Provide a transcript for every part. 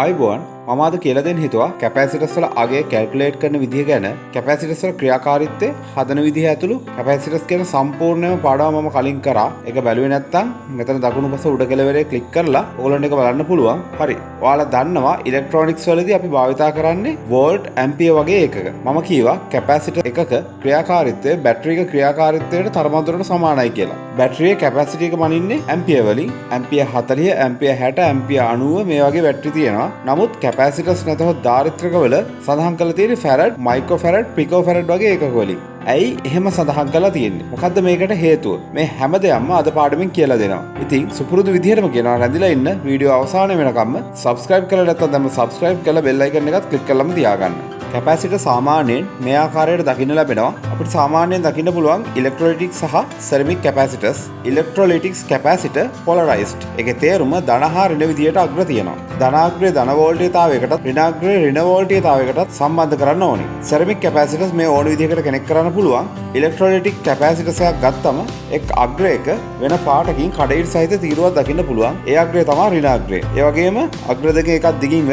අයිබෝන් මම අද කියලා දෙන්න හිතුවා කැපැසිටර්ස් වල අගය කැල්කියුලේට් කරන විදිය ගැන කැපැසිටර්ස් වල ක්‍රියාකාරීත්වය හදන විදිය ඇතුළු කැපැසිටර්ස් කියන සම්පූර්ණම පාඩම මම කලින් කරා. ඒක බැලුවේ නැත්නම් මෙතන දකුණු පස උඩ කෙළවරේ ක්ලික් කරලා ඕගොල්ලන්ට ඒක බලන්න පුළුවන්. හරි. ඔයාලා දන්නවා ඉලෙක්ට්‍රොනික්ස් වලදී අපි භාවිතා කරන්නේ වෝල්ට් ඇම්පියර් වගේ එකක. මම කීවා කැපැසිටර් එකක ක්‍රියාකාරීත්වය බැටරි එක ක්‍රියාකාරීත්වයට තරමදුරට සමානයි කියලා. බැටරියේ කැපැසිටි එක මනින්නේ ඇම්පියර් වලින්. ඇම්පියර් 40, ඇම්පියර් 60, ඇම්පියර් 90 මේ වගේ බැටරි තියෙනවා. නමුත් කැපැසිටර්ස් නැතහොත් ධාරිත්‍රකවල සඳහන් කරලා තියෙන්නේ ෆැරඩ්, මයික්‍රෝෆැරඩ්, පිකෝෆැරඩ් වගේ එකකවලින්. ඇයි එහෙම සඳහන් කරලා තියෙන්නේ? මොකද්ද මේකට හේතුව? මේ හැම දෙයක්ම අද පාඩමින් කියලා දෙනවා. ඉතින් සුපුරුදු විදිහටම කියනවා රැඳිලා ඉන්න වීඩියෝ අවසානය වෙනකම්ම subscribe කරලා නැත්නම් දැන් subscribe කරලා bell icon එකත් click කරලාම තියාගන්න. කැපැසිටර් සාමාන්‍යයෙන් මේ ආකාරයට දකින්න ලැබෙනවා. අපිට සාමාන්‍යයෙන් දකින්න පුළුවන් ඉලෙක්ට්‍රොලයිටික් සහ සෙරමික් කැපැසිටර්ස්. ඉලෙක්ට්‍රොලයිටික්ස් කැපැසිටර් පොලරයිස්ඩ්. ඒකේ තේරුම ධන හා ඍණ විදියට අග්‍ර තියෙනවා. ධනාග්‍රය ධන වෝල්ටේජතාවයකටත් ඍණාග්‍රය ඍණ වෝල්ටේජතාවයකටත් සම්බන්ධ කරන්න ඕනේ. සෙරමික් කැපැසිටර්ස් මේ ඕන විදිහකට කනෙක්ට් කරන්න පුළුවන්. ඉලෙක්ට්‍රොලයිටික් කැපැසිටර්ස් එකක් ගත්තම එක් අග්‍රයක වෙන පාටකින් කඩේට සහිත තීරුවක් දකින්න පුළුවන්. ඒ අග්‍රය තමයි ඍණාග්‍රය. ඒ වගේම අග්‍ර දෙකෙන් එකක් දිගින්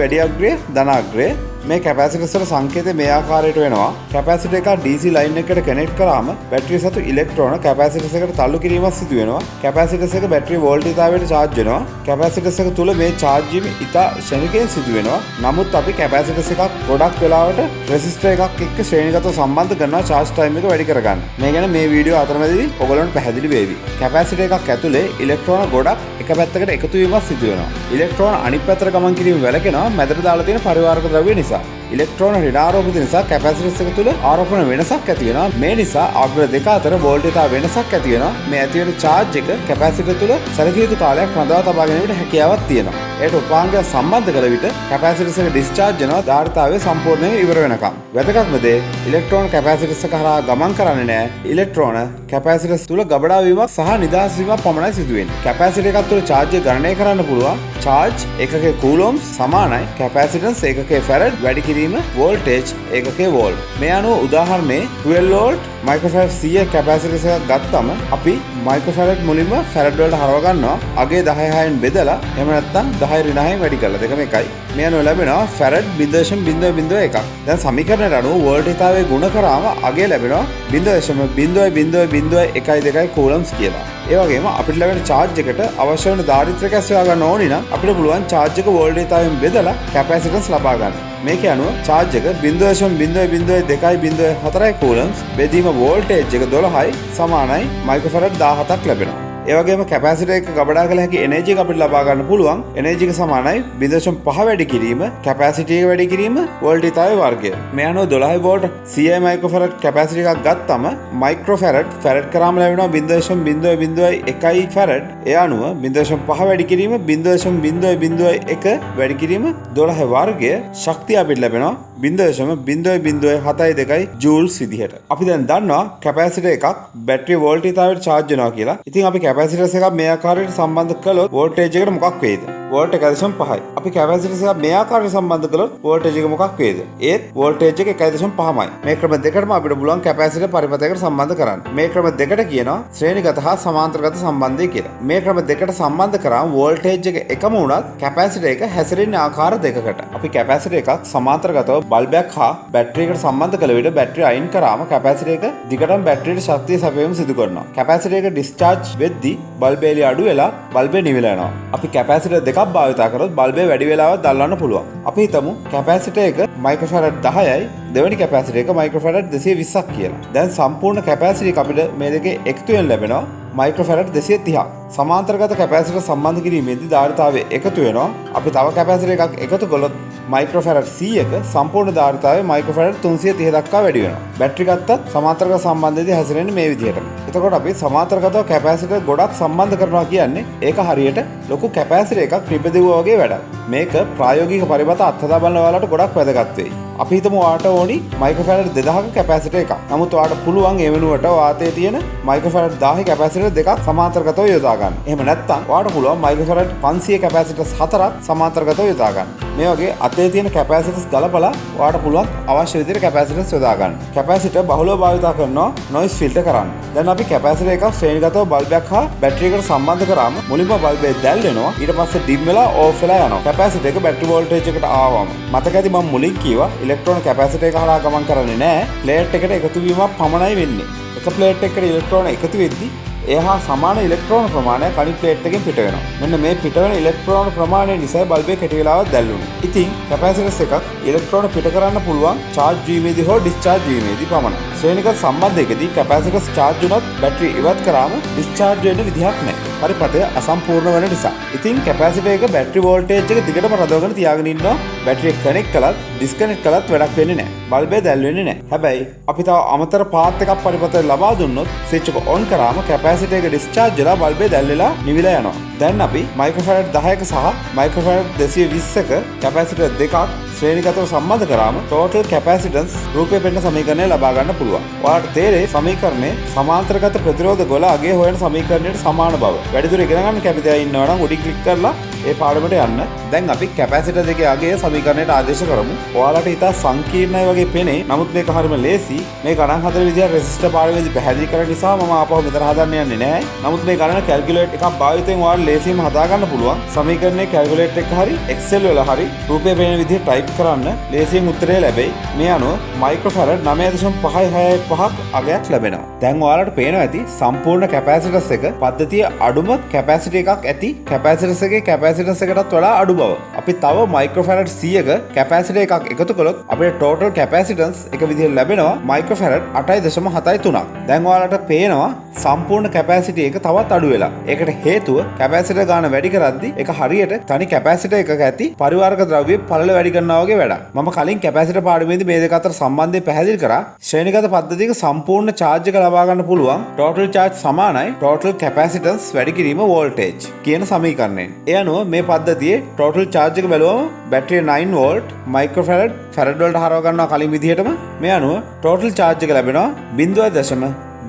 වැඩි අග්‍රය ධනාග්‍රය. මේ කැපැසිටර්ස් වල සංකේතය මේ ආකාරයට වෙනවා. කැපැසිටර් එක DC ලයින් එකකට කනෙක්ට් කරාම බැටරිය සතු ඉලෙක්ට්‍රෝන කැපැසිටර්ස් එකට තල්ලු කිරීමක් සිදු වෙනවා. කැපැසිටර්ස් එක බැටරිය වෝල්ටේජතාවයට charge වෙනවා. කැපැසිටර්ස් එක තුල මේ charge වීම ඉතා ක්ෂණිකයෙන් සිදු වෙනවා. නමුත් අපි කැපැසිටර්ස් එකක් ගොඩක් වෙලාවට රෙසිස්ටර් එකක් එක්ක ශ්‍රේණිගතව සම්බන්ධ කරනවා charge time එක වැඩි කරගන්න. මේ ගැන මේ වීඩියෝ අතරමැදි ඔයගොල්ලන්ට පැහැදිලි වේවි. කැපැසිටර් එකක් ඇතුලේ ඉලෙක්ට්‍රෝන ගොඩක් එක පැත්තකට එකතු වීමක් සිදු වෙනවා. ඉලෙක්ට්‍රෝන අනිත් පැත්තට ගමන් කිරීම වැළකෙනවා මැදට දාලා තියෙන පරිවාරක ද්‍රව්‍ය නිසා. ඉලෙක්ට්‍රෝන ඍණාරෝපිත නිසා කැපැසිටර්ස් එක තුල ආරෝපණ වෙනසක් ඇති වෙනවා. මේ නිසා අග්‍ර දෙක අතර වෝල්ටේජතාව වෙනසක් ඇති වෙනවා. මේ ඇති වෙන charge එක කැපැසිටර් තුල සැලකිය යුතු කාලයක් රඳවා තබා ගැනීමට හැකියාවක් තියෙනවා. ඒකට උපාංගය සම්බන්ධ කළ විට කැපැසිටර්ස් එක ඩිස්චාර්ජ් වෙනවා ධාරිතාවය සම්පූර්ණයෙන් ඉවර වෙනකම්. වැදගත්ම දේ ඉලෙක්ට්‍රෝන කැපැසිටර්ස් එක හරහා ගමන් කරන්නේ නැහැ. ඉලෙක්ට්‍රෝන කැපැසිටර්ස් තුල ගබඩා වීමක් සහ නිදහස් වීමක් පමණයි සිදු වෙන්නේ. කැපැසිටර් එකක් තුල charge එක ගණනය කරන්න පුළුවන්. charge එකකේ coulombs සමානයි කැපැසිටන්ස් එකකේ farad වැඩි කිරීම voltage එකකේ volt. මේ අනුව උදාහරණේ 12 volt මයික්‍රෝෆැරඩ් 100 කැපැසිටර්ස් එකක් ගත්තම අපි මයික්‍රෝෆැරඩ් මුලින්ම farad වලට හරව ගන්නවා. අගේ 10 බෙදලා එහෙම නැත්නම් 10 ඍණ 6 වැඩි කරලා දෙකම එකයි. මේ අනුව ලැබෙනවා farad 0.001. දැන් සමීකරණයට අනුව වෝල්ටේජතාවයේ ගුණ කරාම අගේ ලැබෙනවා 0.0001.2 coulombs කියලා. ඒ වගේම අපිට ලැබෙන charge එකට අවශ්‍ය වෙන ධාරිත්‍රකයක් සොයා ගන්න ඕනි නම් අපිට පුළුවන් charge එක වෝල්ටේජතාවයෙන් බෙදලා කැපැසිටන්ස් ලබා ගන්න. මේක අනුව charge එක 0.002.04 coulombs බෙදීම වෝල්ටේජ් එක 12යි සමානයි මයික්‍රෝෆැරඩ් 17ක් ලැබෙනවා. ඒ වගේම කැපැසිටර් එක ගබඩා කළ හැකි එනර්ජි එක අපිට ලබා ගන්න පුළුවන්. එනර්ජි එක සමානයි 0.5 වැඩි කිරීම කැපැසිටි එක වැඩි කිරීම වෝල්ටේජතාවයේ වර්ගය. මේ අනුව 12 වෝල්ට් 100 මයික්‍රෝෆැරඩ් කැපැසිටි එකක් ගත්තම මයික්‍රෝෆැරඩ් ෆැරඩ් කරාම ලැබෙනවා 0.001 ෆැරඩ්. ඒ අනුව 0.5 වැඩි කිරීම 0.001 වැඩි කිරීම 12 වර්ගය ශක්තිය අපිට ලැබෙනවා 0.007 ජූල්ස් විදිහට. අපි දැන් දන්නවා කැපැසිටර් එකක් බැටරිය වෝල්ටේජතාවයට charge වෙනවා කියලා. ඉතින් අපි කැපැසිටර්ස් එකක් මේ ආකාරයට සම්බන්ධ කළොත් වෝල්ටේජ් එකට මොකක් වේද? වෝල්ට් 1.5යි. අපි කැපැසිටර්ස් එකක් මේ ආකාරයට සම්බන්ධ කළොත් වෝල්ටේජ් එක මොකක් වේද? ඒත් වෝල්ටේජ් එක 1.5යි. මේ ක්‍රම දෙකටම අපිට පුළුවන් කැපැසිටර් පරිපථයකට සම්බන්ධ කරන්න. මේ ක්‍රම දෙකට කියනවා ශ්‍රේණිගත හා සමාන්තරගත සම්බන්ධය කියලා. මේ ක්‍රම දෙකට සම්බන්ධ කරාම වෝල්ටේජ් එක එකම වුණත් කැපැසිටර් එක හැසිරෙන්නේ ආකාර දෙකකට. අපි කැපැසිටර් එකක් සමාන්තරගතව බල්බයක් හා බැටරියකට සම්බන්ධ කළ විට බැටරිය අයින් කරාම කැපැසිටර් එක දිගටම බැටරියට ශක්තිය සැපයීම සිදු කරනවා. කැපැසිටර් එක ඩිස්චාර්ජ් වෙද්දී බල්බය එළිය අඩු වෙලා බල්බය නිවිලා යනවා. අපි කැපැසිටර් දෙකක් භාවිත කරොත් බල්බය වැඩි වෙලාවක් දල්වන්න පුළුවන්. අපි හිතමු කැපැසිටර් එක මයික්‍රෝෆැරඩ් 10යි දෙවෙනි කැපැසිටර් එක මයික්‍රෝෆැරඩ් 220ක් කියලා. දැන් සම්පූර්ණ කැපැසිටි එක අපිට මේ දෙකේ එකතුවෙන් ලැබෙනවා මයික්‍රෝෆැරඩ් 230ක්. සමාන්තරගත කැපැසිටර් සම්බන්ධ කිරීමේදී ධාරිතාවය එකතු වෙනවා. අපි තව කැපැසිටර් එකක් එකතු කළොත් මයික්‍රෝෆැරඩ් 100ක සම්පූර්ණ ධාරිතාවය මයික්‍රෝෆැරඩ් 330 දක්වා වැඩි වෙනවා. බැටරි ගත්තත් සමාන්තරගත සම්බන්ධයේදී හැසිරෙන්නේ මේ විදිහට. එතකොට අපි සමාන්තරගතව කැපැසිටර් ගොඩක් සම්බන්ධ කරනවා කියන්නේ ඒක හරියට ලොකු කැපැසිටර් එකක් නිපදෙවුවා වගේ වැඩක්. මේක ප්‍රායෝගික පරිබත අත්හදා බලන ඔයාලට ගොඩක් වැදගත් වෙයි. අපි හිතමු ඔයාට ඕනි මයික්‍රෝෆැරඩ් 2000ක කැපැසිටර් එකක්. නමුත් ඔයාට පුළුවන් ඒ වෙනුවට වාතයේ තියෙන මයික්‍රෝෆැරඩ් 1000 කැපැසිටර් දෙකක් සමාන්තරගතව යොදා ගන්න. එහෙම නැත්නම් ඔයාට පුළුවන් මයික්‍රෝෆැරඩ් 500 කැපැසිටර්ස් 4ක් සමාන්තරගතව යොදා ගන්න. මේ වගේ අතේ තියෙන කැපැසිටර්ස් ගලපලා ඔයාලට පුළුවන් අවශ්‍ය විදිහට කැපැසිටර්ස් යොදා ගන්න. කැපැසිටර් බහුලව භාවිත කරනවා නොයිස් ෆිල්ටර් කරන්න. දැන් අපි කැපැසිටර් එකක් ශ්‍රේණිගතව බල්බයක් හා බැටරි එකට සම්බන්ධ කරාම මුලින්ම බල්බේ දැල් වෙනවා. ඊට පස්සේ ඩිම් වෙලා ඕෆ් වෙලා යනවා. කැපැසිටර් එක බැටරි වෝල්ටේජ් එකට ආවම මතක ඇති මම මුලින් කිව්වා ඉලෙක්ට්‍රෝන කැපැසිටර් එක හරහා ගමන් කරන්නේ නැහැ. ප්ලේට් එකට එකතු වීමක් පමණයි වෙන්නේ. එක ප්ලේට් එකකට ඉලෙක්ට්‍රෝන එකතු වෙද්දී ඒ හා සමාන ඉලෙක්ට්‍රෝන ප්‍රමාණයක් අනිත් ප්ලේට් එකෙන් පිට වෙනවා. මෙන්න මේ පිට වෙන ඉලෙක්ට්‍රෝන ප්‍රමාණය නිසා බල්බේ කෙටි වෙලාවක් දැල්ලුනේ. ඉතින් කැපැසිටර්ස් එකක් ඉලෙක්ට්‍රෝන පිට කරන්න පුළුවන් චාර්ජ් වීමේදී හෝ ඩිස්චාර්ජ් වීමේදී පමණයි. ශ්‍රේණිගත සම්බන්ධයකදී කැපැසිටර්ස් චාර්ජ් වුණොත් බැටරි ඉවත් කරාම ඩිස්චාර්ජ් වෙන්න විදිහක් නැහැ. පරිපථය අසම්පූර්ණ වෙන නිසා. ඉතින් කැපැසිටර් එක බැටරි වෝල්ටේජ් එක දිගටම රඳවගෙන තියාගෙන ඉන්නවා. බැටරි එක කනෙක්ට් කළත් ඩිස්කනෙක්ට් කළත් වැඩක් වෙන්නේ නැහැ. බල්බේ දැල් වෙන්නේ නැහැ. හැබැයි අපි තව අමතර පාත් එකක් පරිපථය ලබා දුන්නොත් ස්විච් එක ඔන් කරාම කැපැසිටර් එක ඩිස්චාර්ජ් වෙලා බල්බේ දැල් වෙලා නිවිලා යනවා. දැන් අපි මයික්‍රෝෆැරඩ් 10ක සහ මයික්‍රෝෆැරඩ් 220ක කැපැසිටර් දෙකක් ශ්‍රේණිගතව සම්බන්ධ කරාම ටෝටල් කැපැසිටන්ස් රූපේ පෙන්න සමීකරණය ලබා ගන්න පුළුවන්. ඔයාලට තේරෙයි සමීකරණය සමාන්තරගත ප්‍රතිරෝධ ගොල අගේ හොයන සමීකරණයට සමාන බව. වැඩිදුර ඉගෙන ගන්න කැමති අය ඉන්නවා නම් උඩින් ක්ලික් කරලා ඒ පාඩමට යන්න. දැන් අපි කැපැසිටර් දෙකේ අගේ සමීකරණයට ආදේශ කරමු. ඔයාලට ඉතා සංකීර්ණයි වගේ පෙනේ. නමුත් මේක හරිම ලේසි. මේ ගණන් හදන විදිහ රෙසිස්ටර් පාඩමේදී පැහැදිලි කරන නිසා මම ආපහු මෙතන හදන්න යන්නේ නැහැ. නමුත් මේ ගණන කැල්කියුලේට් එකක් භාවිතයෙන් ඔයාලා ලේසියෙන්ම හදා ගන්න පුළුවන්. සමීකරණයේ කැල්කියුලේට් එක හරි Excel වල හරි රූපේ පෙනෙන විදිහ ටයිප් කරන්න ලේසියෙන් උත්තරය ලැබෙයි. මේ අනුව මයික්‍රෝෆැරඩ් 9.565ක් අගයක් ලැබෙනවා. දැන් ඔයාලට පේනවා ඇති සම්පූර්ණ කැපැසිටර්ස් එක පද්ධතිය අඩුම කැපැසිටි එකක් ඇති කැපැසිටර්ස් එකේ කැපැසිටර්ස් එකටත් වඩා අඩු බව. අපි තව මයික්‍රෝෆැරඩ් 100ක කැපැසිටර් එකක් එකතු කළොත් අපිට ටෝටල් කැපැසිටන්ස් එක විදිහට ලැබෙනවා මයික්‍රෝෆැරඩ් 8.73ක්. දැන් ඔයාලට පේනවා සම්පූර්ණ කැපැසිටි එක තවත් අඩු වෙලා. ඒකට හේතුව කැපැසිටර් ගාන වැඩි කරද්දී ඒක හරියට තනි කැපැසිටර් එකක ඇති පරිවාරක ද්‍රව්‍ය පළල වැඩි කරනවා වගේ වැඩක්. මම කලින් කැපැසිටර් පාඩමේදී මේ දෙක අතර සම්බන්ධය පැහැදිලි කරා. ශ්‍රේණිගත පද්ධතියක සම්පූර්ණ චාර්ජ් එක ලබා ගන්න පුළුවන්. ටෝටල් චාර්ජ් සමානයි ටෝටල් කැපැසිටන්ස් වැඩි කිරීම වෝල්ටේජ් කියන සමීකරණයෙන්. ඒ අනුව මේ පද්ධතියේ ටෝටල් චාර්ජ් එක බැලුවම බැටරිය 9 වෝල්ට් මයික්‍රෝෆැරඩ් ෆැරඩ් වලට හරව ගන්නවා කලින් විදිහටම. මේ අනුව ටෝටල් චාර්ජ් එක ලැබෙනවා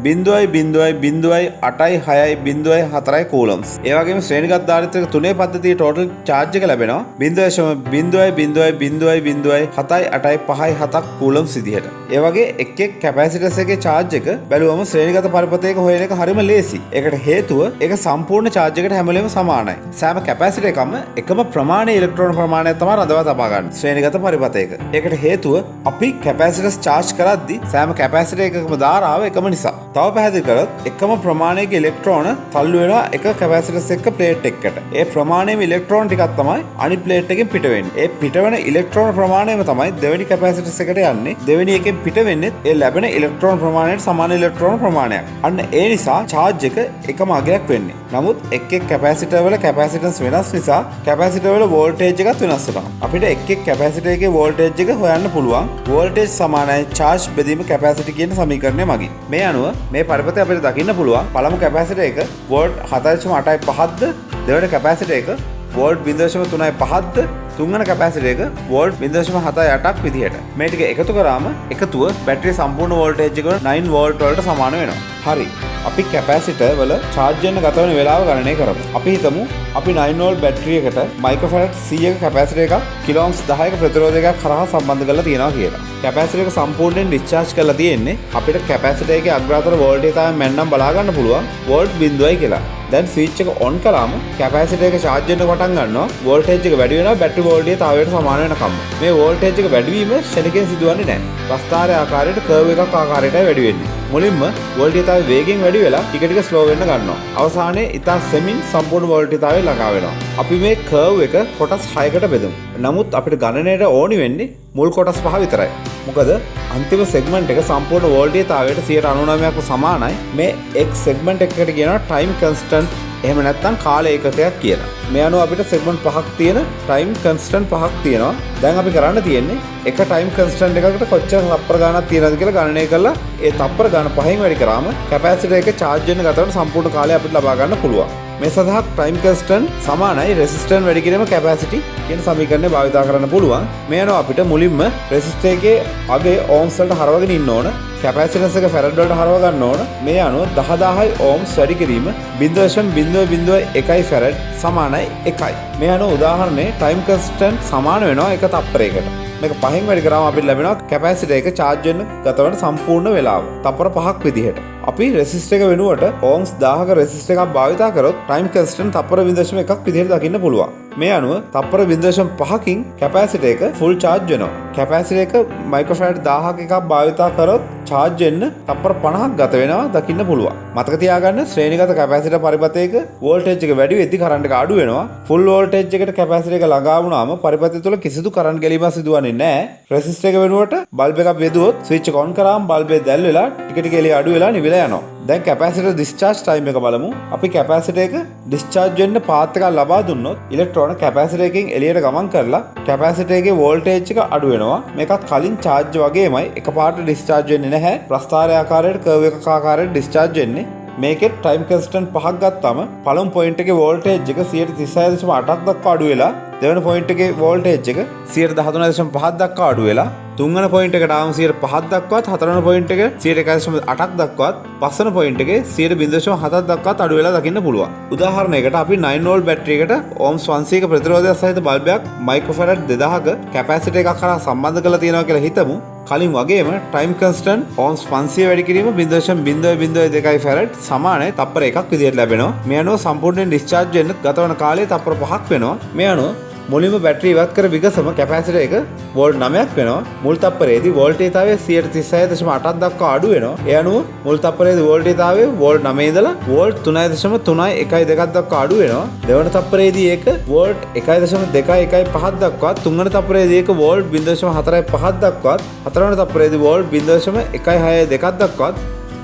0.0.0.860.4 කූලම්ස්. ඒ වගේම ශ්‍රේණිගත ධාරිත්‍රක 3 පද්ධතියේ ටෝටල් චාර්ජ් එක ලැබෙනවා 0.0.0.78557 කූලම්ස් විදිහට. ඒ වගේ එක් කැපැසිටර්ස් එකේ චාර්ජ් එක බැලුවම ශ්‍රේණිගත පරිපථයක හොයන එක හරිම ලේසි. ඒකට හේතුව ඒක සම්පූර්ණ චාර්ජ් එකට හැම වෙලේම සමානයි. සෑම කැපැසිටර් එකම එකම ප්‍රමාණයේ ඉලෙක්ට්‍රෝන ප්‍රමාණයක් තමයි රඳවා තබා ගන්න ශ්‍රේණිගත පරිපථයක. ඒකට හේතුව අපි කැපැසිටර්ස් චාර්ජ් කරද්දී සෑම කැපැසිටර් එකකම ධාරාව එකම නිසා. තව පැහැදිලි කරොත් එකම ප්‍රමාණයක ඉලෙක්ට්‍රෝන තල්ලු වෙනවා එක කැපැසිටර්ස් එක්ක ප්ලේට් එකකට. ඒ ප්‍රමාණයම ඉලෙක්ට්‍රෝන ටිකක් තමයි අනිත් ප්ලේට් එකෙන් පිට වෙන්නේ. ඒ පිටවන ඉලෙක්ට්‍රෝන ප්‍රමාණයම තමයි දෙවෙනි කැපැසිටර්ස් එකට යන්නේ. දෙවෙනි එකෙන් පිට වෙන්නේ ඒ ලැබෙන ඉලෙක්ට්‍රෝන ප්‍රමාණයට සමාන ඉලෙක්ට්‍රෝන ප්‍රමාණයක්. අන්න ඒ නිසා චාර්ජ් එක එකම අගයක් වෙන්නේ. නමුත් එක් කැපැසිටර් වල කැපැසිටන්ස් වෙනස් නිසා කැපැසිටර් වල වෝල්ටේජ් එකත් වෙනස් වෙනවා. අපිට එක් කැපැසිටර් එකේ වෝල්ටේජ් එක හොයන්න පුළුවන්. වෝල්ටේජ් සමානයි චාර්ජ් බෙදීම කැපැසිටි කියන සමීකරණය මගින්. මේ අනුව මේ පරිපථය අපිට දකින්න පුළුවන්. පළමු කැපැසිටර් එක වෝල්ට් 4.85ක්ද, දෙවෙනි කැපැසිටර් එක වෝල්ට් 0.35ක්ද, තුන්වන කැපැසිටර් එක වෝල්ට් 0.78ක් විදිහට. මේ ටික එකතු කරාම එකතුව බැටරිය සම්පූර්ණ වෝල්ටේජ් එක 9 වෝල්ට් වලට සමාන වෙනවා. හරි. අපි කැපැසිටර් වල චාර්ජ් වෙන්න ගත වෙන වේලාව ගණනය කරමු. අපි හිතමු අපි 9 වෝල්ට් බැටරිය එකට මයික්‍රෝෆැරඩ් 100ක කැපැසිටර් එකක් කිලෝ ඕම්ස් 10ක ප්‍රතිරෝධකයක් කරා සම්බන්ධ කරලා තියෙනවා කියලා. කැපැසිටර් එක සම්පූර්ණයෙන් ඩිස්චාර්ජ් කරලා තියෙන්නේ. අපිට කැපැසිටර් එකේ අග්‍රාතර වෝල්ටේජ් තමයි මැන්නම් බලා ගන්න පුළුවන්. වෝල්ට් 0යි කියලා. දැන් ස්විච් එක ඔන් කළාම කැපැසිටර් එක චාර්ජ් වෙන්න පටන් ගන්නවා. වෝල්ටේජ් එක වැඩි වෙනවා බැටරි වෝල්ටේජ් තාවයට සමාන වෙනකම්. මේ වෝල්ටේජ් එක වැඩි වීම ෂණිකෙන් සිදුවන්නේ නැහැ. ප්‍රස්ථාරයේ ආකාරයට කර්ව් එකක් ආකාරයටයි වැඩි වෙන්නේ. මුලින්ම වෝල්ටේජ් තාවය වේගෙන් වැඩි වෙලා ටික ටික ස්ලෝ වෙන්න ගන්නවා. අවසානයේ ඉතා සෙමින් සම්පූර්ණ වෝල්ටේජ් තාවය ළඟා වෙනවා. අපි මේ කර්ව් එක කොටස් 6කට බෙදමු. නමුත් අපිට ගණනයට ඕනි වෙන්නේ මුල් කොටස් 5 විතරයි. මොකද අන්තිම සෙග්මන්ට් එක සම්පූර්ණ වෝල්ටේජ් තාවයට 99%ක්ම සමානයි. මේ එක් සෙග්මන්ට් එකකට කියනවා ටයිම් කන්ස්ටන්ට් එහෙම නැත්නම් කාල ඒකකයක් කියලා. මේ අනුව අපිට සෙග්මන්ට් 5ක් තියෙන ටයිම් කන්ස්ටන්ට් 5ක් තියෙනවා. දැන් අපි කරන්න තියෙන්නේ එක ටයිම් කන්ස්ටන්ට් එකකට කොච්චර තප්පර ගාණක් තියෙනවද කියලා ගණනය කරලා ඒ තප්පර ගාණ 5න් වැඩි කරාම කැපැසිටර් එක චාර්ජ් වෙන්න ගත වෙන සම්පූර්ණ කාලය අපිට ලබා ගන්න පුළුවන්. මේ සඳහා ටයිම් කන්ස්ටන්ට් සමානයි රෙසිස්ටන්ස් වැඩි කිරීම කැපැසිටි කියන සමීකරණය භාවිත කරන්න පුළුවන්. මේ අනුව අපිට මුලින්ම රෙසිස්ටර් එකේ අගේ ඕම්ස් වලට හරවගෙන ඉන්න ඕන. කැපැසිටන්ස් එක ෆැරඩ් වලට හරව ගන්න ඕන. මේ අනුව 10000යි ඕම්ස් වැඩි කිරීම 0.001 ෆැරඩ් සමානයි 1යි. මේ අනුව උදාහරණේ ටයිම් කන්ස්ටන්ට් සමාන වෙනවා 1 තප්පරයකට. මේක 5න් වැඩි කරාම අපිට ලැබෙනවා කැපැසිටර් එක charge වෙන්න ගත වෙන සම්පූර්ණ වේලාව. තප්පර 5ක් විදිහට. අපි රෙසිස්ටර් එක වෙනුවට ඕම්ස් 1000ක රෙසිස්ටර් එකක් භාවිත කරොත් ටයිම් කන්ස්ටන්ට් තප්පර 0.1ක් විදිහට දකින්න පුළුවන්. මේ අනුව තප්පර 0.5කින් කැපැසිටර් එක ෆුල් charge වෙනවා. කැපැසිටර් එක මයික්‍රෝෆැරඩ් 1000ක එකක් භාවිත කරොත් charge වෙන්න තප්පර 50ක් ගත වෙනවා දකින්න පුළුවන්. මතක තියාගන්න ශ්‍රේණිගත කැපැසිටර් පරිපථයක වෝල්ටේජ් එක වැඩි වෙද්දී කරන්ට් එක අඩු වෙනවා. ෆුල් වෝල්ටේජ් එකට කැපැසිටර් එක ළඟා වුණාම පරිපථය තුළ කිසිදු කරන්ට් ගැලීමක් සිදුවන්නේ නැහැ. රෙසිස්ටර් එක වෙනුවට බල්බ් එකක් බෙදුවොත් ස්විච් එක ඔන් කරාම බල්බ් එක දැල් වෙලා ටික ටික එළිය අඩු වෙලා නිවිලා යනවා. දැන් කැපැසිටර් ඩිස්චාර්ජ් ටයිම් එක බලමු. අපි කැපැසිටර් එක ඩිස්චාර්ජ් වෙන්න පාත් එකක් ලබා දුන්නොත් ඉලෙක්ට්‍රෝන කැපැසිටර් එකෙන් එළියට ගමන් කරලා කැපැසිටර් එකේ වෝල්ටේජ් එක අඩු වෙනවා. මේකත් කලින් charge වගේමයි එකපාරට ඩිස්චාර්ජ් වෙන්නේ නැහැ. ප්‍රස්ථාරය ආකාරයට කර්ව් එකක ආකාරයට ඩිස්චාර්ජ් වෙන්නේ. මේකෙත් ටයිම් කන්ස්ටන්ට් 5ක් ගත්තාම පළමු පොයින්ට් එකේ වෝල්ටේජ් එක 36.8ක් දක්වා අඩු වෙලා දෙවන පොයින්ට් එකේ වෝල්ටේජ් එක 13.5ක් දක්වා අඩු වෙලා තුන්වන පොයින්ට් එකට ආවම 5ක් දක්වාත් හතරවන පොයින්ට් එක 1.8ක් දක්වාත් පස්වන පොයින්ට් එකේ 0.7ක් දක්වාත් අඩු වෙලා දකින්න පුළුවන්. උදාහරණයකට අපි 9 වෝල්ට් බැටරි එකට ඕම්ස් 500ක ප්‍රතිරෝධයක් සහිත බල්බයක් මයික්‍රෝෆැරඩ් 2000ක කැපැසිටර් එකක් කරා සම්බන්ධ කරලා තියෙනවා කියලා හිතමු. කලින් වගේම ටයිම් කන්ස්ටන්ට් ඕම්ස් 500 වැඩි කිරීම 0.002 ෆැරඩ් සමානයි තප්පර 1ක් විදිහට ලැබෙනවා. මේ අනුව සම්පූර්ණයෙන් ඩිස්චාර්ජ් වෙන්න ගත වන කාලය තප්පර 5ක් වෙනවා. මේ අනුව මුලින්ම බැටරි ඉවත් කර විගසම කැපැසිටර් එක වෝල්ට් 9ක් වෙනවා. මුල් තප්පරයේදී වෝල්ටේජ්තාවය 36.8ක් දක්වා අඩු වෙනවා. ඒ අනුව මුල් තප්පරයේදී වෝල්ටේජ්තාවය වෝල්ට් 9 ඉඳලා වෝල්ට් 3.312 දක්වා අඩු වෙනවා. දෙවන තප්පරයේදී ඒක වෝල්ට් 1.215 දක්වා, තුන්වන තප්පරයේදී ඒක වෝල්ට් 0.45 දක්වා, හතරවන තප්පරයේදී වෝල්ට් 0.162 දක්වා,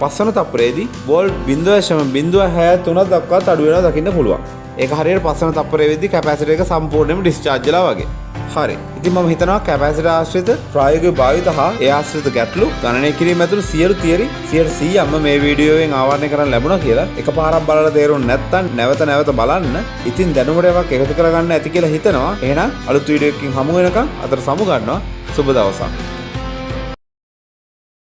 පස්වන තප්පරයේදී වෝල්ට් 0.063 දක්වා අඩු වෙනවා දකින්න පුළුවන්. ඒක හරියට පස්වන තප්පරයේ වෙද්දී කැපැසිටර් එක සම්පූර්ණයෙන්ම ඩිස්චාර්ජ් වෙලා වගේ. හරි. ඉතින් මම හිතනවා කැපැසිටර් ආශ්‍රිත ප්‍රායෝගික භාවිත හා ඒ ආශ්‍රිත ගැටලු ගණනය කිරීම ඇතුළු සියලු තියරි 100%ක්ම මේ වීඩියෝවෙන් ආවරණය කරන්න ලැබුණා කියලා. එකපාරක් බලලා තේරුම් නැත්නම් නැවත බලන්න. ඉතින් දැනුමට එකක් එකතු කරගන්න ඇති කියලා හිතනවා. එහෙනම් අලුත් වීඩියෝ එකකින් හමු වෙනකම් අතට සමු ගන්නවා. සුබ දවසක්.